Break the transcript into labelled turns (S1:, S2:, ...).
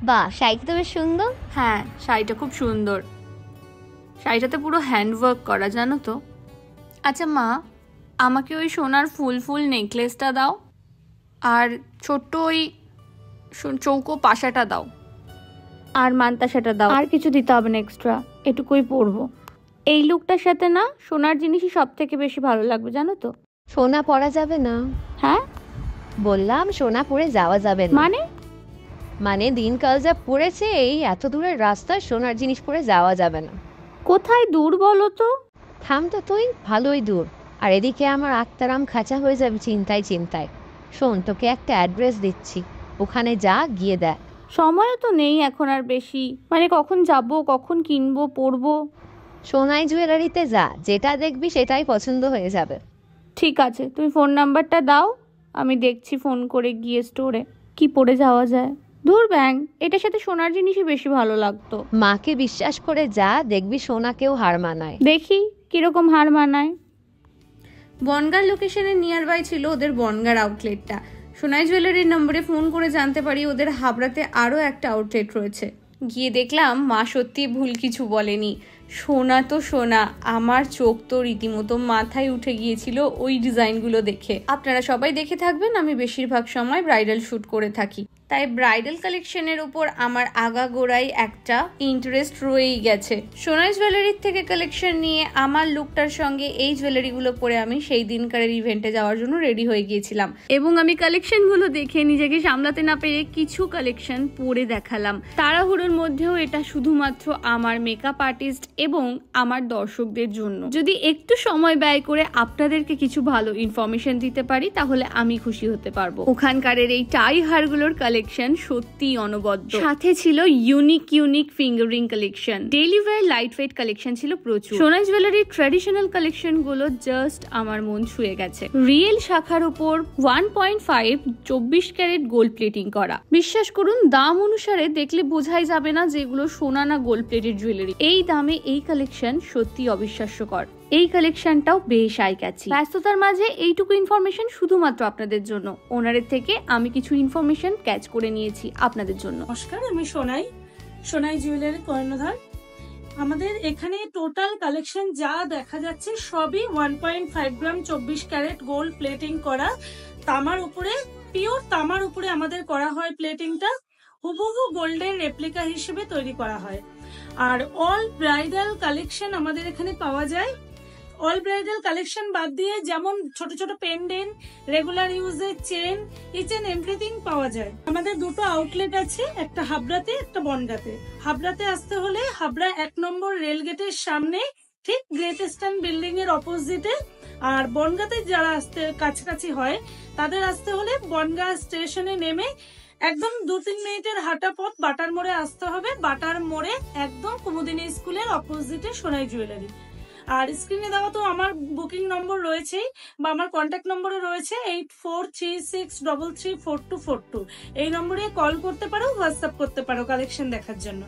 S1: বাহ, শাড়িটা তো বেশ সুন্দর।
S2: হ্যাঁ, শাড়িটা খুব সুন্দর। শাড়িটাতে পুরো হ্যান্ডওয়ার্ক করা, জানো তো। আচ্ছা মা, আমাকে ওই সোনার ফুল ফুল নেকলেসটা দাও, আর ছোট্ট ওই চৌকো পাশাটা দাও,
S3: আর মান্তাসাটা দাও। আর কিছু দিতে হবে না এক্সট্রা, এটুকুই পরবো। এই লুকটার সাথে না সোনার জিনিসই সব থেকে বেশি ভালো লাগবে, জানো তো।
S1: সোনা পরা যাবে না?
S3: হ্যাঁ
S1: বললাম সোনা পরে যাওয়া যাবে না। মানে দিনকাল যা পড়েছে, এই এত দূরের রাস্তায় সোনার জিনিস পরে যাওয়া যাবে না।
S3: কোথায় দূর বলো তো?
S1: থাম তো তুই, ভালোই দূর। আর এদিকে আমার আত্মারাম খাঁচা হয়ে যাবে চিন্তায় চিন্তায়। শোন, তোকে একটা অ্যাড্রেস দিচ্ছি, ওখানে যা, গিয়ে দেখ।
S3: সময়ও তো নেই এখন আর বেশি, মানে কখন যাব, কখন কিনবো, পরবো।
S1: সোনাই জুয়েলারিতে যা, যেটা দেখবি সেটাই পছন্দ হয়ে যাবে।
S3: ঠিক আছে, তুমি ফোন নাম্বারটা দাও, আমি দেখছি ফোন করে গিয়ে স্টোরে কি পরে যাওয়া যায়। ধুর ব্যাং, এটার সাথে সোনার জিনিসই বেশি ভালো লাগতো।
S1: মাকে বিশ্বাস করে যা, দেখবি সোনাকেও হার মানায়।
S3: দেখি কিরকম হার মানায়।
S2: বনগাঁর লোকেশনের নিয়ার বাই ছিল ওদের বনগাঁর আউটলেটটা। সোনাই জুয়েলারির নম্বরে ফোন করে জানতে পারি ওদের হাবড়াতে আরও একটা আউটলেট রয়েছে। গিয়ে দেখলাম মা সত্যি ভুল কিছু বলেনি। সোনা তো সোনা, আমার চোখ তো রীতিমতো মাথায় উঠে গিয়েছিল ওই ডিজাইনগুলো দেখে। আপনারা সবাই দেখে থাকবেন, আমি বেশিরভাগ সময় ব্রাইডাল শ্যুট করে থাকি, তাই ব্রাইডাল কালেকশনের উপর আমার আগাগোড়াই একটা ইন্টারেস্ট রয়েই গেছে। সোনাই জুয়েলারির থেকে কালেকশন নিয়ে আমার লুকটার সঙ্গে এই জুয়েলারিগুলো পরে আমি সেই দিনকারের ইভেন্টে যাওয়ার জন্য রেডি হয়ে গিয়েছিলাম, এবং আমি কালেকশনগুলো দেখে নিজেকে সামলাতে না পেরে কিছু কালেকশন পরে দেখালাম। তাড়াহুড়োর মধ্যেও এটা শুধুমাত্র আমার মেকআপ আর্টিস্ট এবং আমার দর্শকদের জন্য। যদি একটু সময় ব্যয় করে আপনাদেরকে কিছু ভালো ইনফরমেশন দিতে পারি তাহলে আমি খুশি হতে পারবো। ওখানকারের এই টাই হারগুলোর কালেকশন সত্যি অনবদ্য, সাথে ছিল unique finger ring collection, daily wear light weight collection ছিল প্রচুর। সোনাই জুয়েলারির ট্র্যাডিশনাল কালেকশন গুলো জাস্ট আমার মন ছুঁয়ে গেছে। রিয়েল শাখার উপর 1.5 24 ক্যারেট গোল্ড প্লেটিং করা। বিশ্বাস করুন, দাম অনুসারে দেখলে বোঝাই যাবে না যেগুলো সোনা না গোল্ড প্লেটেড জুয়েলারি। এই দামে এই কালেকশন সত্যি অবিশ্বাস্যকর। এই কালেকশনটাও বেশ আই ক্যাচি। ব্যস্ততার মাঝে এইটুকু ইনফরমেশন শুধুমাত্র আপনাদের জন্য। ওনারের থেকে আমি কিছু ইনফরমেশন ক্যাচ করে নিয়েছি আপনাদের জন্য।
S4: নমস্কার, আমি সোনাই জুয়েলারি কর্ণধার। আমাদের এখানে টোটাল কালেকশন যা দেখা যাচ্ছে সবই 1.5 গ্রাম 24 ক্যারেট গোল্ড প্লেটিং করা তামার উপরে, পিওর তামার উপরে আমাদের করা হয় প্লেটিংটা। হুবহু গোল্ডের রেপ্লিকা হিসেবে তৈরি করা হয়। আর অল ব্রাইডাল কালেকশন আমাদের এখানে পাওয়া যায়। অল ব্রাইডাল কালেকশন বাদ দিয়ে যেমন ছোট ছোট পেন্ডেন্ট, রেগুলার ইউজের চেন, ইচ এন্ড এভরিথিং পাওয়া যায়। আমাদের দুটো আউটলেট আছে, একটা হাবড়াতে, একটা বনগাঁতে। হাবড়াতে আসতে হলে হাবড়া 1 নম্বর রেল গেটের সামনে, ঠিক গ্রেট ইস্টার্ন বিল্ডিং এর অপোজিটে। আর বনগাঁতে যারা আসতে কাছাকাছি হয় তাদের আসতে হলে বনগাঁ স্টেশনে নেমে একদম 2-3 মিনিটের হাঁটা পথ বাটার মোড়ে আসতে হবে। বাটার মোড়ে একদম কুমুদিনী স্কুলের অপোজিটে সোনাই জুয়েলারি। আর স্ক্রিনে দেওয়া তো আমার বুকিং নম্বর রয়েছেই, বা আমার কন্ট্যাক্ট নম্বরে রয়েছে 8436334242। এই নম্বরে কল করতে পারো, হোয়াটসঅ্যাপ করতে পারো কালেকশন দেখার জন্য।